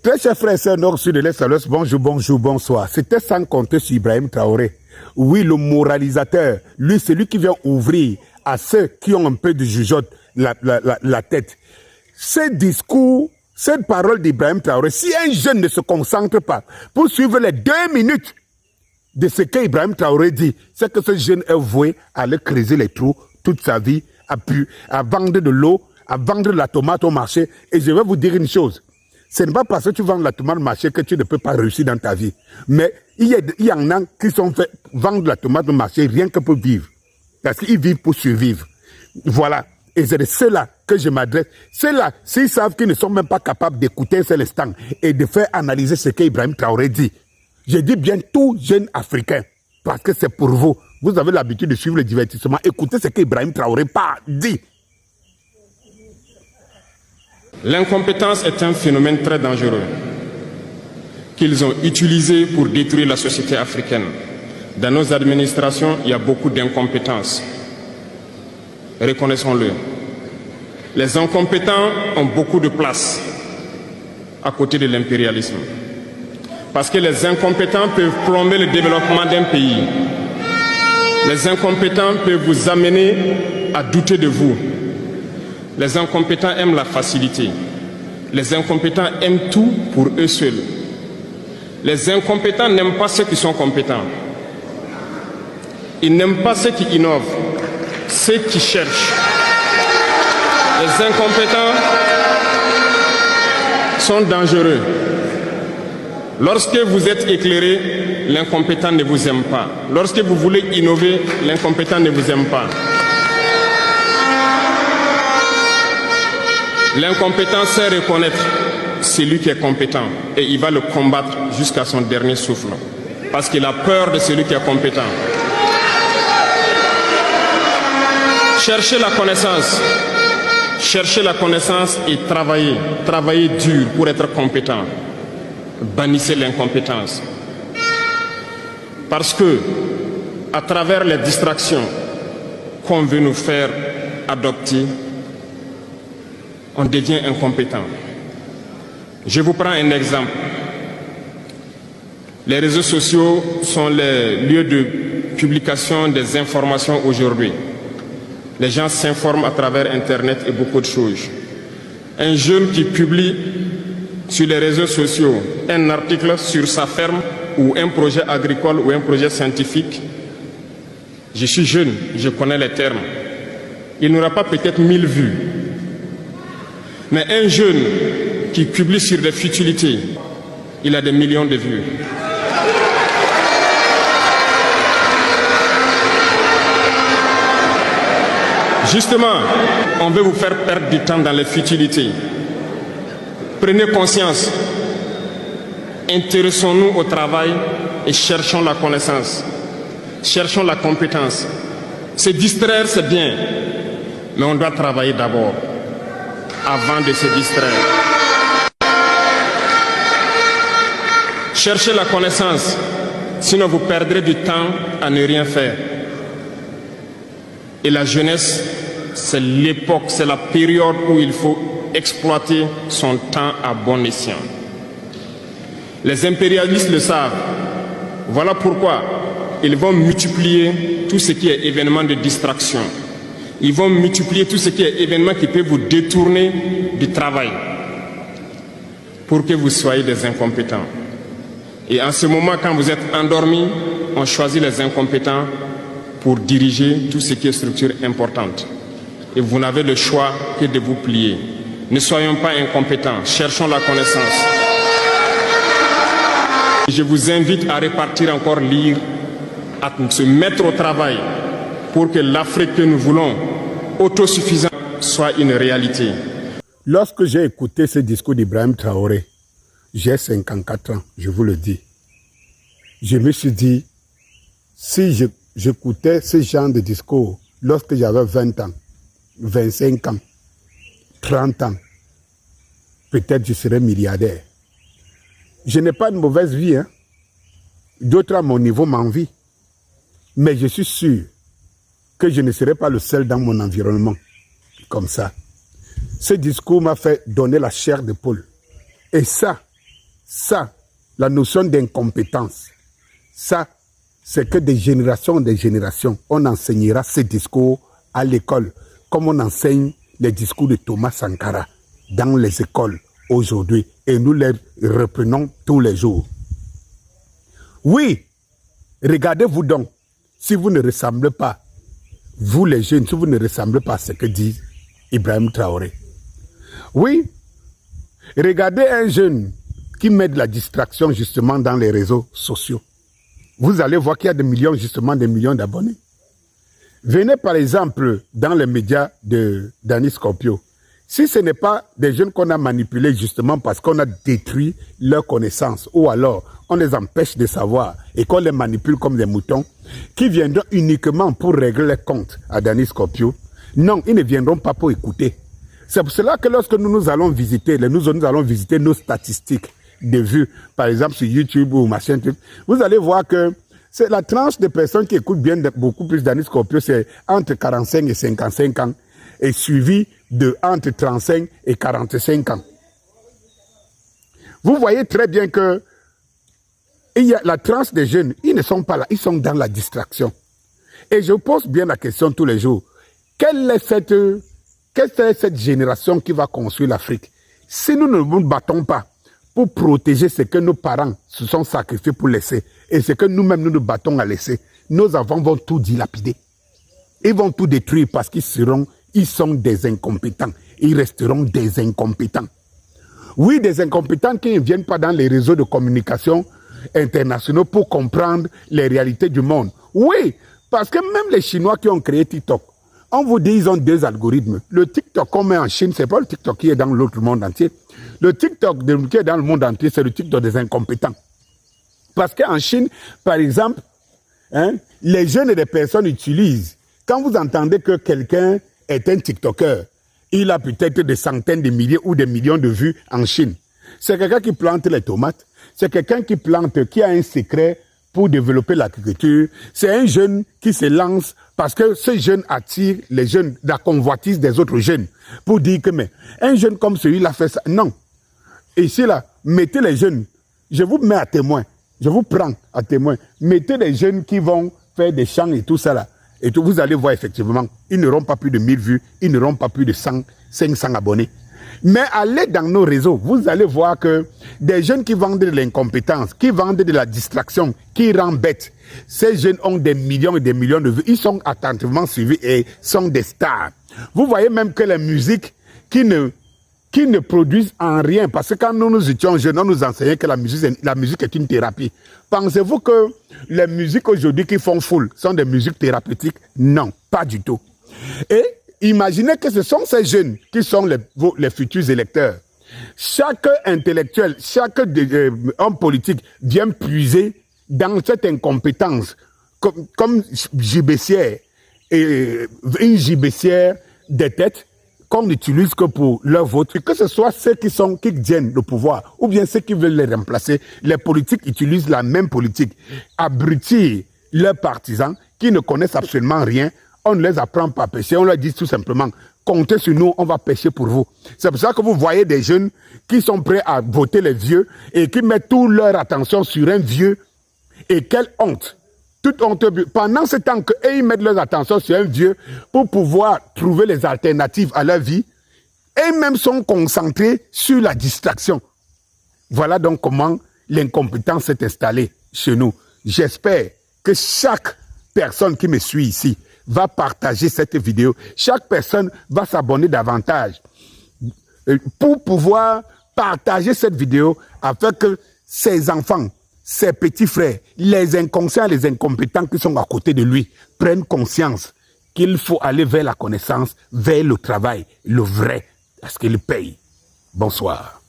Très chers frères et sœurs nord, sud, de l'est, à l'ouest, bonjour, bonjour, bonsoir. C'était sans compter sur Ibrahim Traoré. Oui, le moralisateur, lui, c'est lui qui vient ouvrir à ceux qui ont un peu de jugeote la tête. Ce discours, cette parole d'Ibrahim Traoré, si un jeune ne se concentre pas pour suivre les 2 minutes de ce qu'Ibrahim Traoré dit, c'est que ce jeune est voué à aller creuser les trous toute sa vie, à vendre de l'eau, à vendre la tomate au marché. Et je vais vous dire une chose. Ce n'est pas parce que tu vends la tomate au marché que tu ne peux pas réussir dans ta vie. Mais il y en a qui sont fait vendre la tomate au marché rien que pour vivre. Parce qu'ils vivent pour survivre. Voilà. Et c'est de ceux-là que je m'adresse. Ceux-là, s'ils savent qu'ils ne sont même pas capables d'écouter l'instant et de faire analyser ce qu'Ibrahim Traoré dit. Je dis bien tout jeune Africain. Parce que c'est pour vous. Vous avez l'habitude de suivre le divertissement. Écoutez ce qu'Ibrahim Traoré dit. L'incompétence est un phénomène très dangereux qu'ils ont utilisé pour détruire la société africaine. Dans nos administrations, il y a beaucoup d'incompétence. Reconnaissons-le. Les incompétents ont beaucoup de place à côté de l'impérialisme. Parce que les incompétents peuvent plomber le développement d'un pays. Les incompétents peuvent vous amener à douter de vous. Les incompétents aiment la facilité. Les incompétents aiment tout pour eux seuls. Les incompétents n'aiment pas ceux qui sont compétents. Ils n'aiment pas ceux qui innovent, ceux qui cherchent. Les incompétents sont dangereux. Lorsque vous êtes éclairé, l'incompétent ne vous aime pas. Lorsque vous voulez innover, l'incompétent ne vous aime pas. L'incompétent sait reconnaître celui qui est compétent et il va le combattre jusqu'à son dernier souffle. Parce qu'il a peur de celui qui est compétent. Cherchez la connaissance. Cherchez la connaissance et travaillez. Travaillez dur pour être compétent. Bannissez l'incompétence. Parce que, à travers les distractions qu'on veut nous faire adopter, on devient incompétent. Je vous prends un exemple. Les réseaux sociaux sont les lieux de publication des informations aujourd'hui. Les gens s'informent à travers Internet et beaucoup de choses. Un jeune qui publie sur les réseaux sociaux un article sur sa ferme ou un projet agricole ou un projet scientifique, je suis jeune, je connais les termes. Il n'aura pas peut-être 1000 vues. Mais un jeune qui publie sur des futilités, il a des millions de vues. Justement, on veut vous faire perdre du temps dans les futilités. Prenez conscience. Intéressons-nous au travail et cherchons la connaissance. Cherchons la compétence. Se distraire, c'est bien, mais on doit travailler d'abord, avant de se distraire. Cherchez la connaissance, sinon vous perdrez du temps à ne rien faire. Et la jeunesse, c'est l'époque, c'est la période où il faut exploiter son temps à bon escient. Les impérialistes le savent. Voilà pourquoi ils vont multiplier tout ce qui est événement de distraction. Ils vont multiplier tout ce qui est événement qui peut vous détourner du travail pour que vous soyez des incompétents. Et en ce moment, quand vous êtes endormis, on choisit les incompétents pour diriger tout ce qui est structure importante. Et vous n'avez le choix que de vous plier. Ne soyons pas incompétents, cherchons la connaissance. Je vous invite à repartir encore lire, à se mettre au travail pour que l'Afrique que nous voulons, autosuffisante, soit une réalité. Lorsque j'ai écouté ce discours d'Ibrahim Traoré, j'ai 54 ans, je vous le dis. Je me suis dit, si j'écoutais ce genre de discours lorsque j'avais 20 ans, 25 ans, 30 ans, peut-être je serais milliardaire. Je n'ai pas de mauvaise vie, hein. D'autres à mon niveau m'envient. Mais je suis sûr que je ne serai pas le seul dans mon environnement comme ça. Ce discours m'a fait donner la chair de poule. Et ça, Ça, la notion d'incompétence, ça, c'est que des générations, on enseignera ces discours à l'école, comme on enseigne les discours de Thomas Sankara dans les écoles aujourd'hui, et nous les reprenons tous les jours. Oui, regardez-vous donc, si vous ne ressemblez pas, vous les jeunes, si vous ne ressemblez pas à ce que dit Ibrahim Traoré. Oui, regardez un jeune qui met de la distraction justement dans les réseaux sociaux. Vous allez voir qu'il y a des millions, justement, des millions d'abonnés. Venez par exemple dans les médias de Danny Scorpio. Si ce n'est pas des jeunes qu'on a manipulés justement parce qu'on a détruit leurs connaissances ou alors on les empêche de savoir et qu'on les manipule comme des moutons, qui viendront uniquement pour régler les comptes à Danny Scorpio, non, ils ne viendront pas pour écouter. C'est pour cela que lorsque nous allons visiter, nous allons visiter nos statistiques de vues, par exemple sur YouTube ou machin, vous allez voir que c'est la tranche de personnes qui écoutent bien beaucoup plus Danny Scorpio, c'est entre 45 et 55 ans, et suivi de entre 35 et 45 ans. Vous voyez très bien que il y a la tranche des jeunes, ils ne sont pas là, ils sont dans la distraction. Et je pose bien la question tous les jours, quelle est cette génération qui va construire l'Afrique? Si nous ne nous battons pas pour protéger ce que nos parents se sont sacrifiés pour laisser et ce que nous-mêmes nous battons à laisser, nos enfants vont tout dilapider. Ils vont tout détruire parce qu'ils sont des incompétents. Ils resteront des incompétents. Oui, des incompétents qui ne viennent pas dans les réseaux de communication internationaux pour comprendre les réalités du monde. Oui, parce que même les Chinois qui ont créé TikTok, on vous dit ils ont 2 algorithmes. Le TikTok qu'on met en Chine, ce n'est pas le TikTok qui est dans l'autre monde entier. Le TikTok qui est dans le monde entier, c'est le TikTok des incompétents. Parce qu'en Chine, par exemple, les jeunes et les personnes utilisent. Quand vous entendez que quelqu'un est un TikToker, il a peut-être des centaines de milliers ou des millions de vues en Chine. C'est quelqu'un qui plante les tomates. C'est quelqu'un qui a un secret pour développer l'agriculture. C'est un jeune qui se lance parce que ce jeune attire les jeunes, la convoitise des autres jeunes. Pour dire que, mais un jeune comme celui-là fait ça. Non. Ici, là, mettez les jeunes. Je vous mets à témoin. Je vous prends à témoin. Mettez les jeunes qui vont faire des chants et tout ça là. Et tout, vous allez voir effectivement, ils n'auront pas plus de 1000 vues, ils n'auront pas plus de 500 abonnés. Mais allez dans nos réseaux, vous allez voir que des jeunes qui vendent de l'incompétence, qui vendent de la distraction, qui rendent bêtes, ces jeunes ont des millions et des millions de vues, ils sont attentivement suivis et sont des stars. Vous voyez même que les musiques qui ne produisent en rien, parce que quand nous étions jeunes, on nous enseignait que la musique est une thérapie. Pensez-vous que les musiques aujourd'hui qui font foule sont des musiques thérapeutiques? Non, pas du tout. Et imaginez que ce sont ces jeunes qui sont les futurs électeurs. Chaque intellectuel, chaque homme politique vient puiser dans cette incompétence, comme gibecière, une gibecière des têtes, qu'on n'utilise que pour leur vote, que ce soit ceux qui tiennent le pouvoir ou bien ceux qui veulent les remplacer, les politiques utilisent la même politique. Abrutir leurs partisans qui ne connaissent absolument rien, on ne les apprend pas à pêcher, on leur dit tout simplement, comptez sur nous, on va pêcher pour vous. C'est pour ça que vous voyez des jeunes qui sont prêts à voter les vieux et qui mettent toute leur attention sur un vieux. Et quelle honte! Toute honte. Pendant ce temps qu'ils mettent leur attention sur un vieux pour pouvoir trouver les alternatives à leur vie, eux-mêmes sont concentrés sur la distraction. Voilà donc comment l'incompétence s'est installée chez nous. J'espère que chaque personne qui me suit ici va partager cette vidéo. Chaque personne va s'abonner davantage pour pouvoir partager cette vidéo afin que ses enfants, ses petits frères, les inconscients, les incompétents qui sont à côté de lui, prennent conscience qu'il faut aller vers la connaissance, vers le travail, le vrai, parce qu'il paye. Bonsoir.